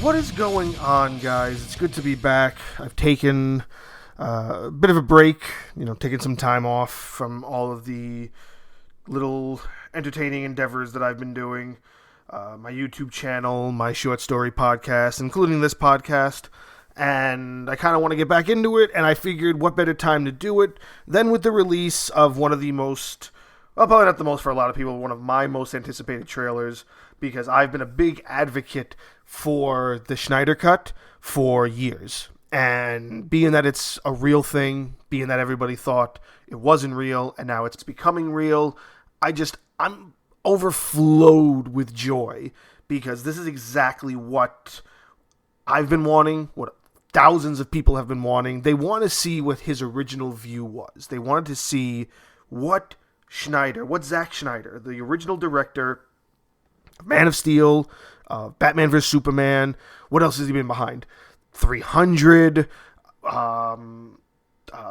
What is going on, guys? It's good to be back. I've taken a bit of a break, taking some time off from all of the little entertaining endeavors that I've been doing. My YouTube channel, my short story podcast, including this podcast. And I kind of want to get back into it, and I figured what better time to do it than with the release of one of the most, well, probably not the most for a lot of people, one of my most anticipated trailers, because I've been a big advocate for the Snyder Cut for years. And being that it's a real thing, being that everybody thought it wasn't real, and now it's becoming real, I'm overflowed with joy, because this is exactly what I've been wanting, what thousands of people have been wanting. They want to see what his original view was. They wanted to see what Zack Snyder, the original director, Man of Steel, Batman vs. Superman, what else has he been behind? 300,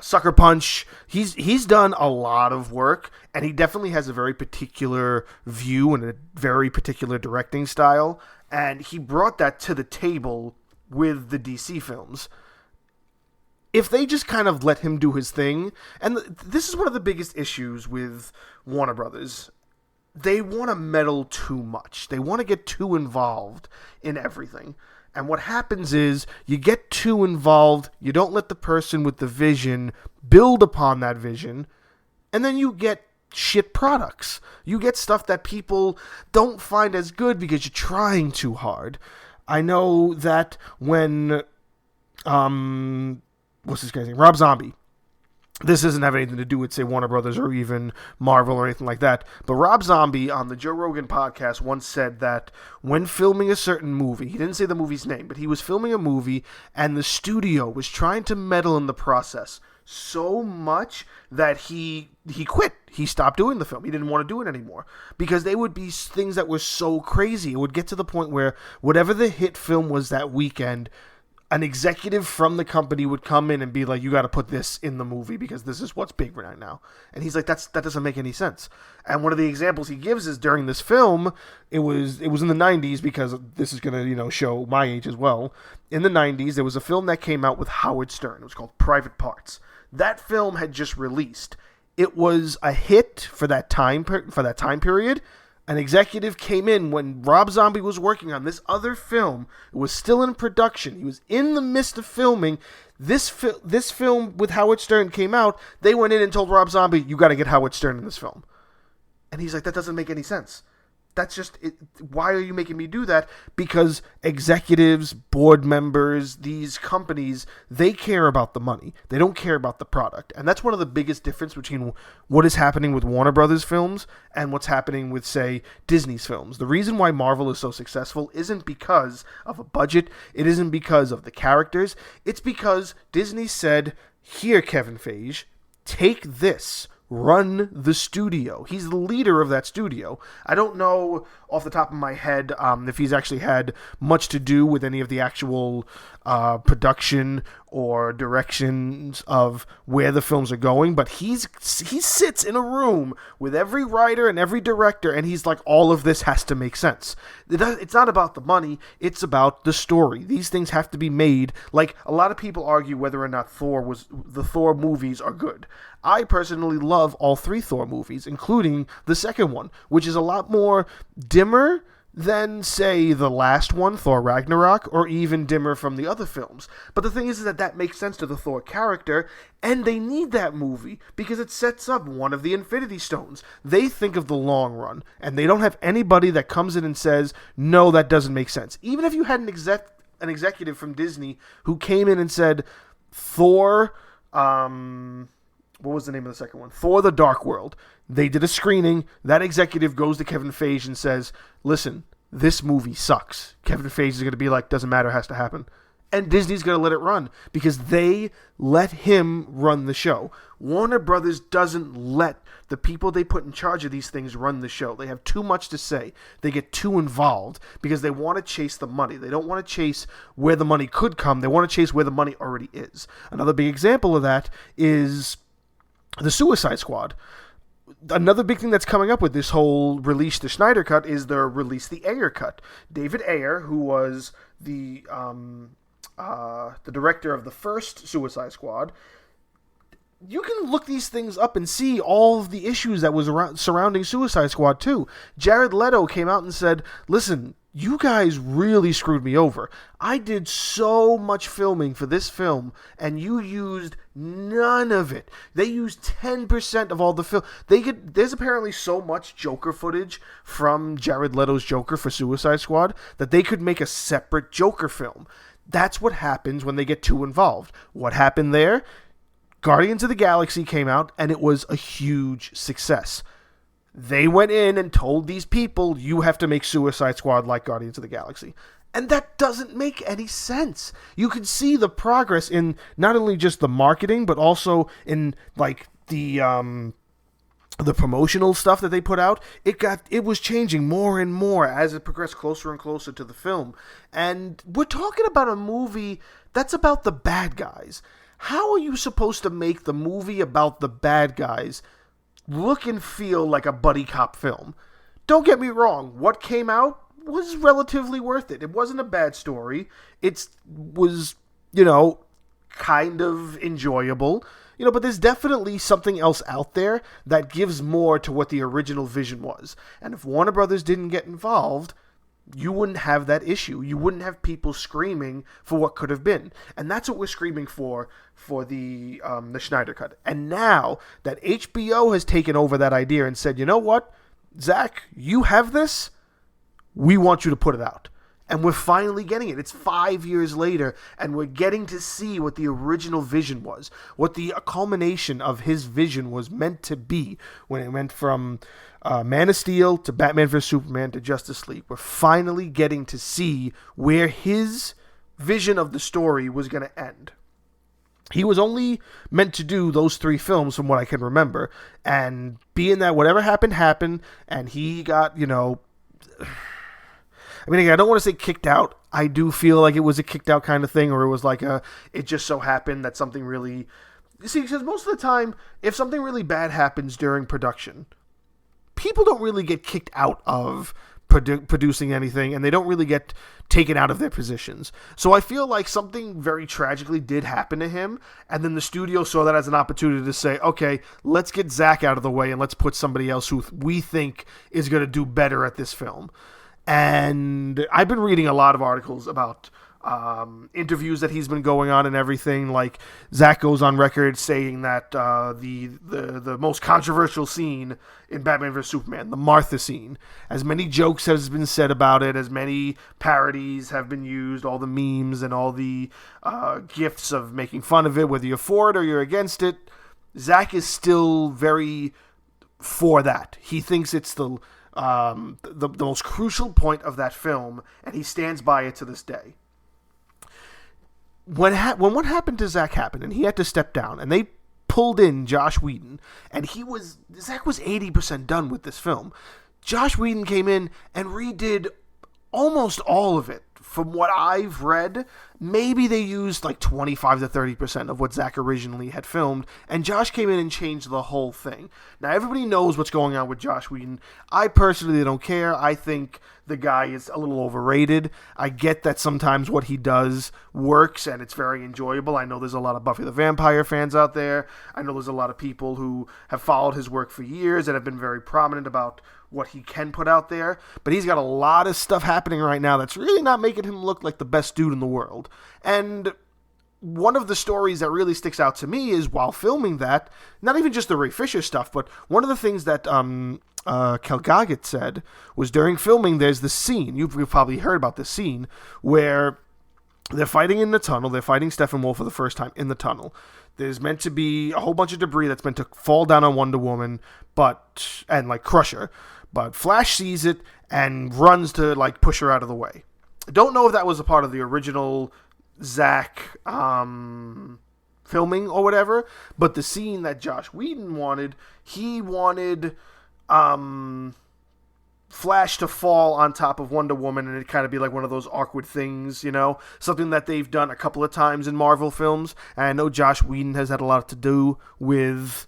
Sucker Punch. He's done a lot of work, and he definitely has a very particular view and a very particular directing style, and he brought that to the table with the DC films. If they just kind of let him do his thing, and this is one of the biggest issues with Warner Brothers, they want to meddle too much. They want to get too involved in everything. And what happens is you get too involved, you don't let the person with the vision build upon that vision, and then you get shit products. You get stuff that people don't find as good because you're trying too hard. I know that when, what's this guy's name? Rob Zombie. This doesn't have anything to do with, say, Warner Brothers or even Marvel or anything like that. But Rob Zombie on the Joe Rogan podcast once said that when filming a certain movie, he didn't say the movie's name, but he was filming a movie and the studio was trying to meddle in the process so much that he quit. He stopped doing the film. He didn't want to do it anymore because they would be things that were so crazy. It would get to the point where whatever the hit film was that weekend, an executive from the company would come in and be like, you got to put this in the movie because this is what's big right now. And he's like, that doesn't make any sense. And one of the examples he gives is during this film, it was in the 90s, because this is going to, show my age as well. In the 90s, there was a film that came out with Howard Stern. It was called Private Parts. That film had just released. It was a hit for that time period. An executive came in when Rob Zombie was working on this other film. It was still in production. He was in the midst of filming. This film with Howard Stern came out. They went in and told Rob Zombie, you got to get Howard Stern in this film. And he's like, that doesn't make any sense. That's just it. Why are you making me do that? Because executives, board members, these companies, they care about the money. They don't care about the product. And that's one of the biggest difference between what is happening with Warner Brothers films and what's happening with, say, Disney's films. The reason why Marvel is so successful isn't because of a budget. It isn't because of the characters. It's because Disney said, here, Kevin Feige, take this. Run the studio. He's the leader of that studio. I don't know off the top of my head if he's actually had much to do with any of the actual production or directions of where the films are going, but he sits in a room with every writer and every director, and he's like, all of this has to make sense. It's not about the money, it's about the story. These things have to be made. Like, a lot of people argue whether or not the Thor movies are good. I personally love all three Thor movies, including the second one, which is a lot more dimmer than, say, the last one, Thor Ragnarok, or even dimmer from the other films. But the thing is that makes sense to the Thor character, and they need that movie because it sets up one of the Infinity Stones. They think of the long run, and they don't have anybody that comes in and says, no, that doesn't make sense. Even if you had an executive from Disney who came in and said, Thor, what was the name of the second one? Thor: The Dark World. They did a screening. That executive goes to Kevin Feige and says, listen, this movie sucks. Kevin Feige is going to be like, doesn't matter, has to happen. And Disney's going to let it run because they let him run the show. Warner Brothers doesn't let the people they put in charge of these things run the show. They have too much to say. They get too involved because they want to chase the money. They don't want to chase where the money could come. They want to chase where the money already is. Another big example of that is the Suicide Squad. Another big thing that's coming up with this whole release the Snyder Cut is the release the Ayer Cut. David Ayer, who was the director of the first Suicide Squad, you can look these things up and see all of the issues that was surrounding Suicide Squad 2. Jared Leto came out and said, listen, you guys really screwed me over. I did so much filming for this film, and you used none of it. They used 10% of all the film. There's apparently so much Joker footage from Jared Leto's Joker for Suicide Squad that they could make a separate Joker film. That's what happens when they get too involved. What happened there? Guardians of the Galaxy came out, and it was a huge success. They went in and told these people, you have to make Suicide Squad like Guardians of the Galaxy. And that doesn't make any sense. You can see the progress in not only just the marketing, but also in like the promotional stuff that they put out. It was changing more and more as it progressed closer and closer to the film. And we're talking about a movie that's about the bad guys. How are you supposed to make the movie about the bad guys look and feel like a buddy cop film? Don't get me wrong, what came out was relatively worth it. It wasn't a bad story. It was, kind of enjoyable. But there's definitely something else out there that gives more to what the original vision was. And if Warner Brothers didn't get involved, you wouldn't have that issue. You wouldn't have people screaming for what could have been. And that's what we're screaming for the Snyder Cut. And now that HBO has taken over that idea and said, you know what, Zack, you have this, we want you to put it out. And we're finally getting it. It's 5 years later, and we're getting to see what the original vision was, what the culmination of his vision was meant to be when it went from Man of Steel to Batman vs. Superman to Justice League. We're finally getting to see where his vision of the story was going to end. He was only meant to do those 3 films from what I can remember, and being that whatever happened, and he got, I don't want to say kicked out. I do feel like it was a kicked out kind of thing, or it was like it just so happened that something really... See, because most of the time, if something really bad happens during production, people don't really get kicked out of producing anything, and they don't really get taken out of their positions. So I feel like something very tragically did happen to him, and then the studio saw that as an opportunity to say, okay, let's get Zack out of the way, and let's put somebody else who we think is going to do better at this film. And I've been reading a lot of articles about interviews that he's been going on and everything. Like, Zack goes on record saying that the most controversial scene in Batman vs. Superman, the Martha scene, as many jokes has been said about it, as many parodies have been used, all the memes and all the gifts of making fun of it, whether you're for it or you're against it, Zack is still very for that. He thinks it's the most crucial point of that film, and he stands by it to this day. When what happened to Zack happened, and he had to step down, and they pulled in Josh Whedon, and Zack was 80% done with this film. Josh Whedon came in and redid almost all of it. From what I've read, maybe they used like 25 to 30% of what Zack originally had filmed, and Josh came in and changed the whole thing. Now, everybody knows what's going on with Josh Whedon. I personally don't care. I think the guy is a little overrated. I get that sometimes what he does works, and it's very enjoyable. I know there's a lot of Buffy the Vampire fans out there. I know there's a lot of people who have followed his work for years and have been very prominent about what he can put out there, but he's got a lot of stuff happening right now that's really not making him look like the best dude in the world. And one of the stories that really sticks out to me is while filming that, not even just the Ray Fisher stuff, but one of the things that Kelgaget said was during filming, there's this scene, you've probably heard about this scene, where they're fighting in the tunnel, they're fighting Steppenwolf for the first time in the tunnel. There's meant to be a whole bunch of debris that's meant to fall down on Wonder Woman, and like crush her. But Flash sees it and runs to like push her out of the way. I don't know if that was a part of the original Zack filming or whatever, but the scene that Josh Whedon wanted, he wanted Flash to fall on top of Wonder Woman and it kind of be like one of those awkward things, something that they've done a couple of times in Marvel films. And I know Josh Whedon has had a lot to do with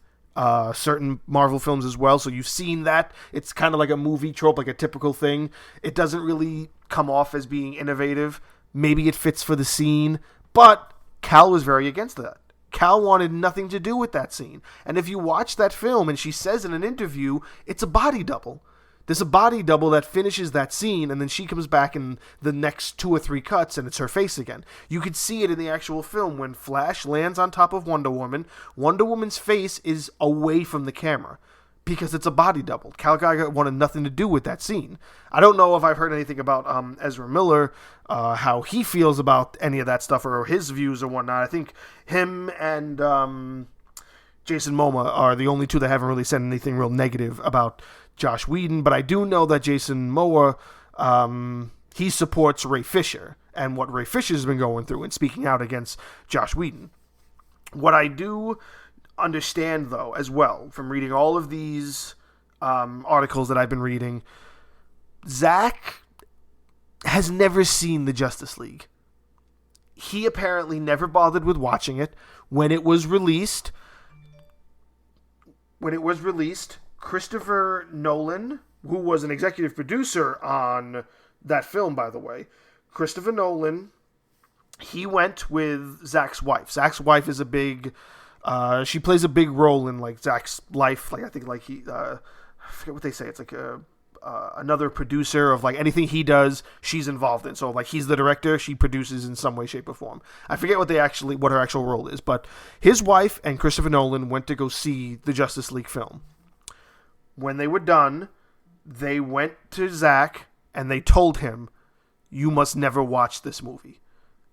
certain Marvel films as well, so you've seen that. It's kind of like a movie trope, like a typical thing. It doesn't really come off as being innovative, Maybe it fits for the scene, but Cal was very against that. Cal wanted nothing to do with that scene. And if you watch that film, and she says in an interview, it's a body double. There's a body double that finishes that scene, and then she comes back in the next 2 or 3 cuts, and it's her face again. You could see it in the actual film when Flash lands on top of Wonder Woman. Wonder Woman's face is away from the camera because it's a body double. Cal Geiger wanted nothing to do with that scene. I don't know if I've heard anything about Ezra Miller, how he feels about any of that stuff or his views or whatnot. I think him and Jason Momoa are the only two that haven't really said anything real negative about Joss Whedon, but I do know that Jason Momoa, he supports Ray Fisher and what Ray Fisher's been going through and speaking out against Joss Whedon. What I do understand, though, as well, from reading all of these articles that I've been reading, Zack has never seen the Justice League. He apparently never bothered with watching it. When it was released, Christopher Nolan, who was an executive producer on that film, by the way, Christopher Nolan, he went with Zack's wife. Zack's wife is a big, she plays a big role in, like, Zack's life. Like, I think, like, I forget what they say. It's like another producer of, like, anything he does, she's involved in. So, like, he's the director, she produces in some way, shape, or form. I forget what her actual role is, but his wife and Christopher Nolan went to go see the Justice League film. When they were done, they went to Zack and they told him, you must never watch this movie.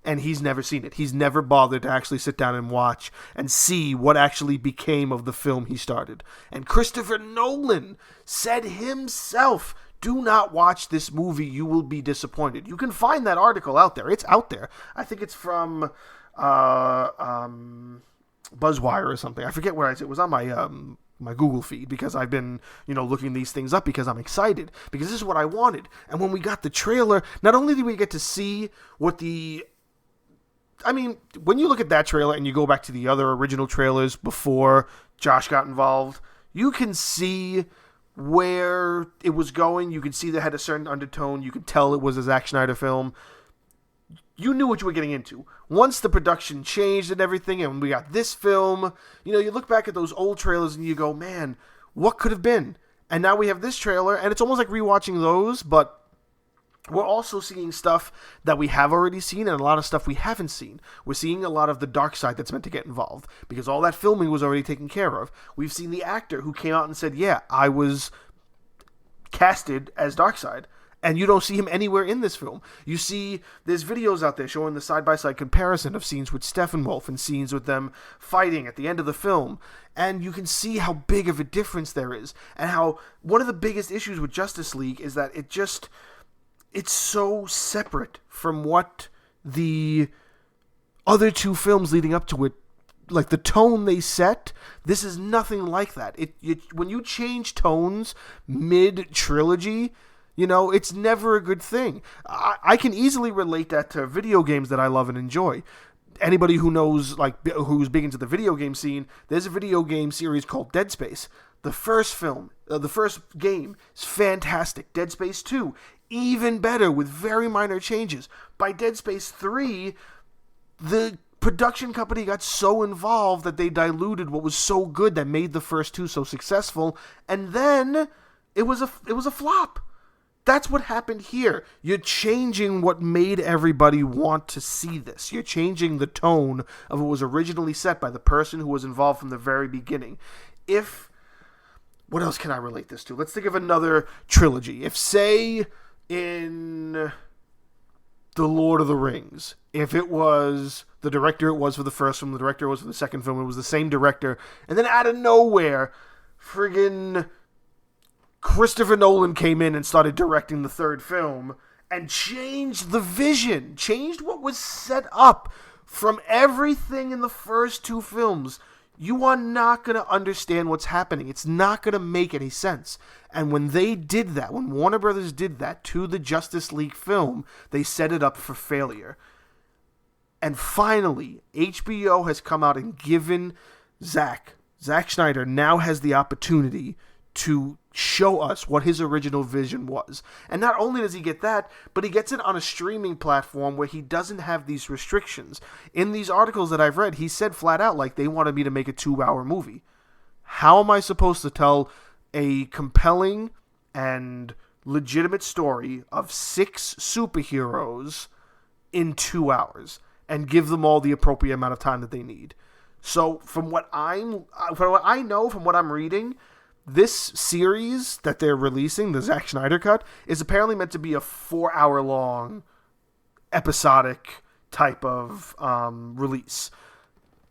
And he's never seen it. He's never bothered to actually sit down and watch and see what actually became of the film he started. And Christopher Nolan said himself, do not watch this movie. You will be disappointed. You can find that article out there. It's out there. I think it's from Buzzwire or something. I forget where it was on my Google feed, because I've been, looking these things up because I'm excited, because this is what I wanted. And when we got the trailer, not only did we get to see when you look at that trailer and you go back to the other original trailers before Josh got involved, you can see where it was going. You can see that it had a certain undertone. You could tell it was a Zack Snyder film. You knew what you were getting into. Once the production changed and everything, and we got this film, you look back at those old trailers and you go, man, what could have been? And now we have this trailer, and it's almost like rewatching those, but we're also seeing stuff that we have already seen and a lot of stuff we haven't seen. We're seeing a lot of the dark side that's meant to get involved, because all that filming was already taken care of. We've seen the actor who came out and said, yeah, I was casted as Darkseid. And you don't see him anywhere in this film. You see, there's videos out there showing the side-by-side comparison of scenes with Steppenwolf and scenes with them fighting at the end of the film. And you can see how big of a difference there is. And how one of the biggest issues with Justice League is that it's so separate from what the other two films leading up to it, like the tone they set. This is nothing like that. When you change tones mid-trilogy, it's never a good thing. I can easily relate that to video games that I love and enjoy. Anybody who knows, who's big into the video game scene, there's a video game series called Dead Space. The first game is fantastic. Dead Space 2, even better with very minor changes. By Dead Space 3, the production company got so involved that they diluted what was so good that made the first two so successful, and then it was a flop. That's what happened here. You're changing what made everybody want to see this. You're changing the tone of what was originally set by the person who was involved from the very beginning. What else can I relate this to? Let's think of another trilogy. If, say, in The Lord of the Rings, if it was the director it was for the first film, the director it was for the second film, it was the same director, and then out of nowhere, friggin' Christopher Nolan came in and started directing the third film and changed the vision, changed what was set up from everything in the first two films. You are not going to understand what's happening. It's not going to make any sense. And when they did that, when Warner Brothers did that to the Justice League film, they set it up for failure. And finally, HBO has come out and given Zack Snyder now has the opportunity to show us what his original vision was. And not only does he get that, but he gets it on a streaming platform where he doesn't have these restrictions. In these articles that I've read, he said flat out, like, they wanted me to make a 2-hour movie. How am I supposed to tell a compelling and legitimate story of 6 superheroes in 2 hours and give them all the appropriate amount of time that they need? So from what I know, from what I'm reading, this series that they're releasing, the Zack Snyder cut, is apparently meant to be a 4-hour long episodic type of release.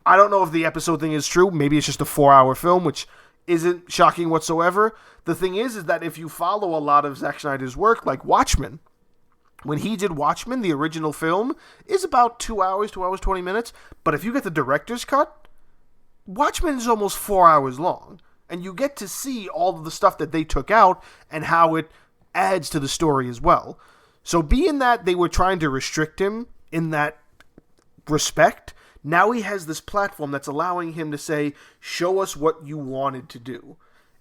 I don't know if the episode thing is true. Maybe it's just a 4-hour film, which isn't shocking whatsoever. The thing is that if you follow a lot of Zack Snyder's work, like Watchmen, when he did Watchmen, the original film is about 2 hours, 2 hours, 20 minutes. But if you get the director's cut, Watchmen is almost 4 hours long. And you get to see all of the stuff that they took out and how it adds to the story as well. So being that they were trying to restrict him in that respect, now he has this platform that's allowing him to say, show us what you wanted to do.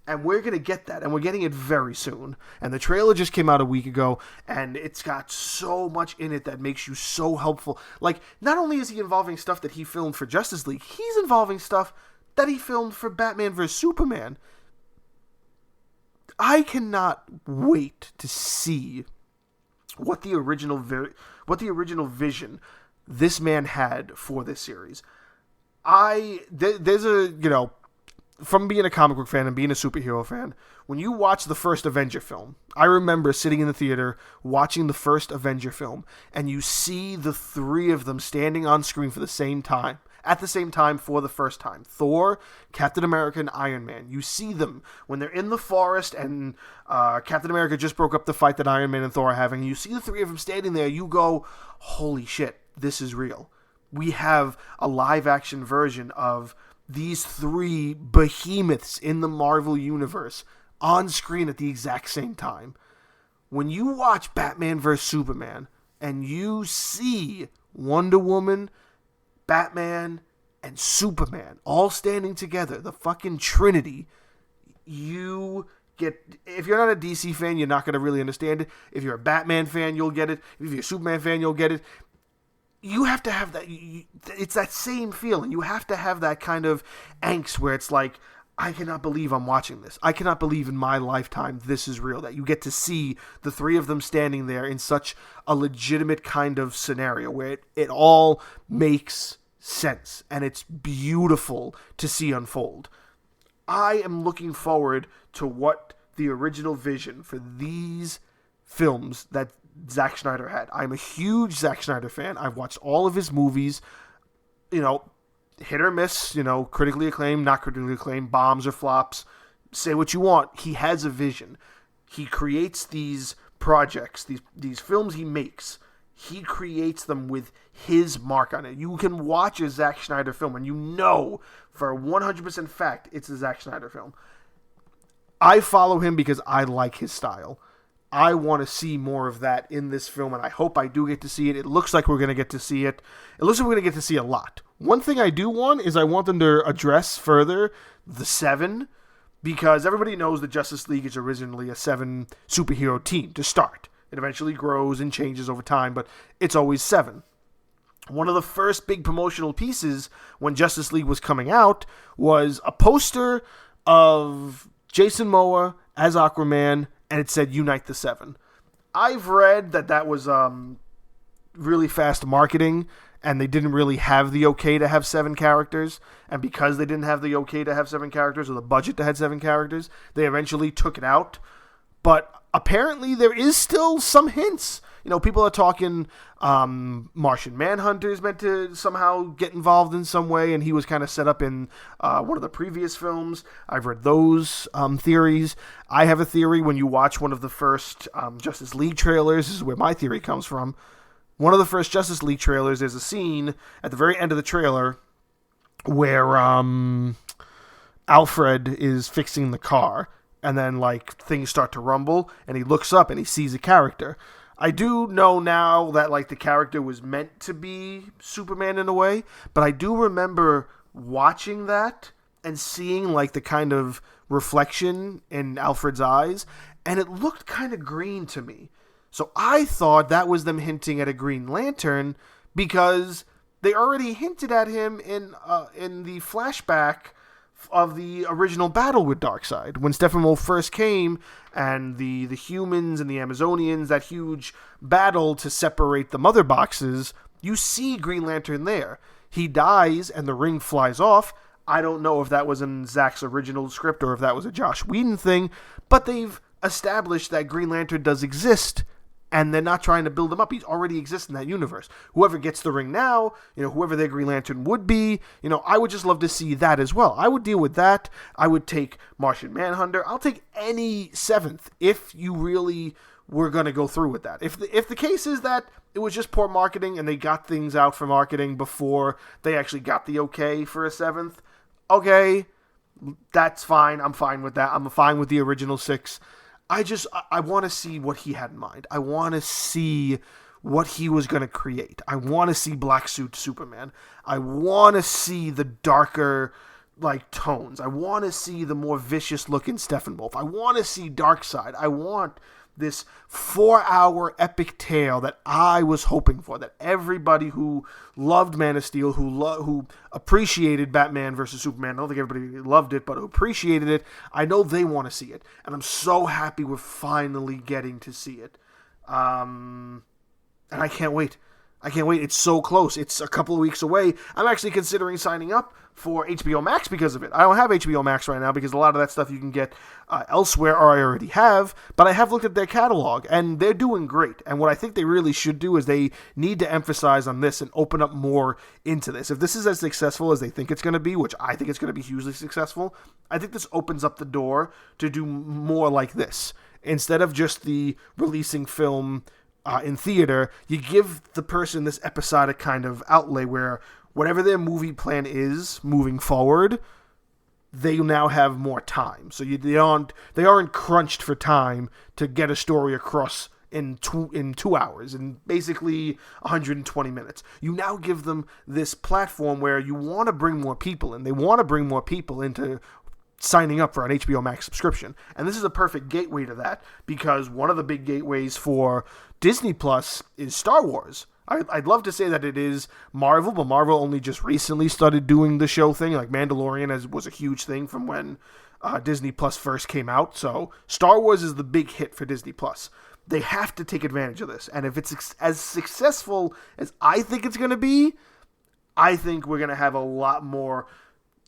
And we're going to get that, and we're getting it very soon. And the trailer just came out a week ago, and it's got so much in it that makes you so helpful. Like, not only is he involving stuff that he filmed for Justice League, he's involving stuff that he filmed for Batman vs. Superman. I cannot wait to see what the original vision this man had for this series. There's a, from being a comic book fan and being a superhero fan, when you watch the first Avenger film, I remember sitting in the theater watching the first Avenger film, and you see the 3 of them standing on screen for the same time. At the same time for the first time. Thor, Captain America, and Iron Man. You see them when they're in the forest and Captain America just broke up the fight that Iron Man and Thor are having. You see the 3 of them standing there. You go, holy shit, this is real. We have a live-action version of these 3 behemoths in the Marvel Universe on screen at the exact same time. When you watch Batman vs. Superman and you see Wonder Woman, Batman, and Superman all standing together, the fucking Trinity, you get... If you're not a DC fan, you're not going to really understand it. If you're a Batman fan, you'll get it. If you're a Superman fan, you'll get it. You have to have that... It's that same feeling. You have to have that kind of angst where it's like, I cannot believe I'm watching this. I cannot believe in my lifetime this is real. That you get to see the 3 of them standing there in such a legitimate kind of scenario where it all makes sense. And it's beautiful to see unfold. I am looking forward to what the original vision for these films that Zack Snyder had. I'm a huge Zack Snyder fan. I've watched all of his movies. Hit or miss, critically acclaimed, not critically acclaimed, bombs or flops, say what you want. He has a vision. He creates these projects, these films he makes. He creates them with his mark on it. You can watch a Zack Snyder film and you know for 100% fact it's a Zack Snyder film. I follow him because I like his style. I want to see more of that in this film, and I hope I do get to see it. It looks like we're going to get to see it. It looks like we're going to get to see a lot. One thing I do want is I want them to address further the 7, because everybody knows that Justice League is originally a 7 superhero team to start. It eventually grows and changes over time, but it's always 7. One of the first big promotional pieces when Justice League was coming out was a poster of Jason Momoa as Aquaman, and it said Unite the 7. I've read that was really fast marketing, and they didn't really have the okay to have 7 characters. And because they didn't have the okay to have 7 characters, or the budget to have 7 characters, they eventually took it out. But apparently there is still some hints. People are talking Martian Manhunter is meant to somehow get involved in some way, and he was kind of set up in one of the previous films. I've read those theories. I have a theory. When you watch one of the first Justice League trailers, this is where my theory comes from. One of the first Justice League trailers, there's a scene at the very end of the trailer where Alfred is fixing the car, and then things start to rumble, and he looks up and he sees a character. I do know now that the character was meant to be Superman in a way, but I do remember watching that and seeing like the kind of reflection in Alfred's eyes, and it looked kind of green to me. So I thought that was them hinting at a Green Lantern, because they already hinted at him in the flashback of the original battle with Darkseid. When Steppenwolf first came, and the humans and the Amazonians, that huge battle to separate the mother boxes, you see Green Lantern there. He dies, and the ring flies off. I don't know if that was in Zack's original script or if that was a Joss Whedon thing, but they've established that Green Lantern does exist, and they're not trying to build him up. He already exists in that universe. Whoever gets the ring now, whoever their Green Lantern would be, I would just love to see that as well. I would deal with that. I would take Martian Manhunter. I'll take any seventh if you really were going to go through with that. If the case is that it was just poor marketing and they got things out for marketing before they actually got the okay for a seventh, okay, that's fine. I'm fine with that. I'm fine with the original 6. I want to see what he had in mind. I want to see what he was going to create. I want to see Black Suit Superman. I want to see the darker, tones. I want to see the more vicious looking Steppenwolf. I want to see Darkseid. I want this 4-hour epic tale that I was hoping for, that everybody who loved Man of Steel, who appreciated Batman versus Superman, I don't think everybody loved it, but who appreciated it, I know they want to see it, and I'm so happy we're finally getting to see it. And I can't wait. It's so close. It's a couple of weeks away. I'm actually considering signing up for HBO Max because of it. I don't have HBO Max right now because a lot of that stuff you can get elsewhere, or I already have, but I have looked at their catalog, and they're doing great. And what I think they really should do is they need to emphasize on this and open up more into this. If this is as successful as they think it's going to be, which I think it's going to be hugely successful, I think this opens up the door to do more like this. Instead of just the releasing film in theater, you give the person this episodic kind of outlay where whatever their movie plan is moving forward, they now have more time. So they aren't crunched for time to get a story across in 2 hours, in basically 120 minutes. You now give them this platform where you want to bring more people in. They want to bring more people into signing up for an HBO Max subscription. And this is a perfect gateway to that, because one of the big gateways for Disney Plus is Star Wars. I'd love to say that it is Marvel, but Marvel only just recently started doing the show thing. Like Mandalorian was a huge thing from when Disney Plus first came out. So Star Wars is the big hit for Disney Plus. They have to take advantage of this. And if it's as successful as I think it's going to be, I think we're going to have a lot more,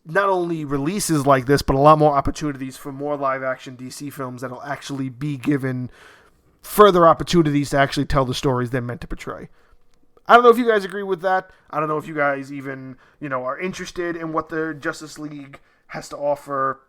not only releases like this, but a lot more opportunities for more live-action DC films that'll actually be given further opportunities to actually tell the stories they're meant to portray. I don't know if you guys agree with that. I don't know if you guys even, are interested in what the Justice League has to offer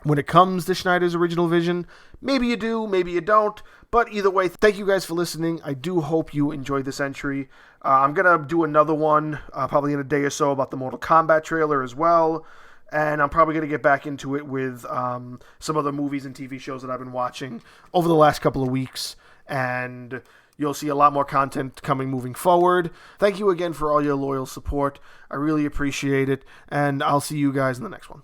when it comes to Snyder's original vision. Maybe you do, maybe you don't. But either way, thank you guys for listening. I do hope you enjoyed this entry. I'm going to do another one probably in a day or so about the Mortal Kombat trailer as well. And I'm probably going to get back into it with some other movies and TV shows that I've been watching over the last couple of weeks. And you'll see a lot more content coming moving forward. Thank you again for all your loyal support. I really appreciate it. And I'll see you guys in the next one.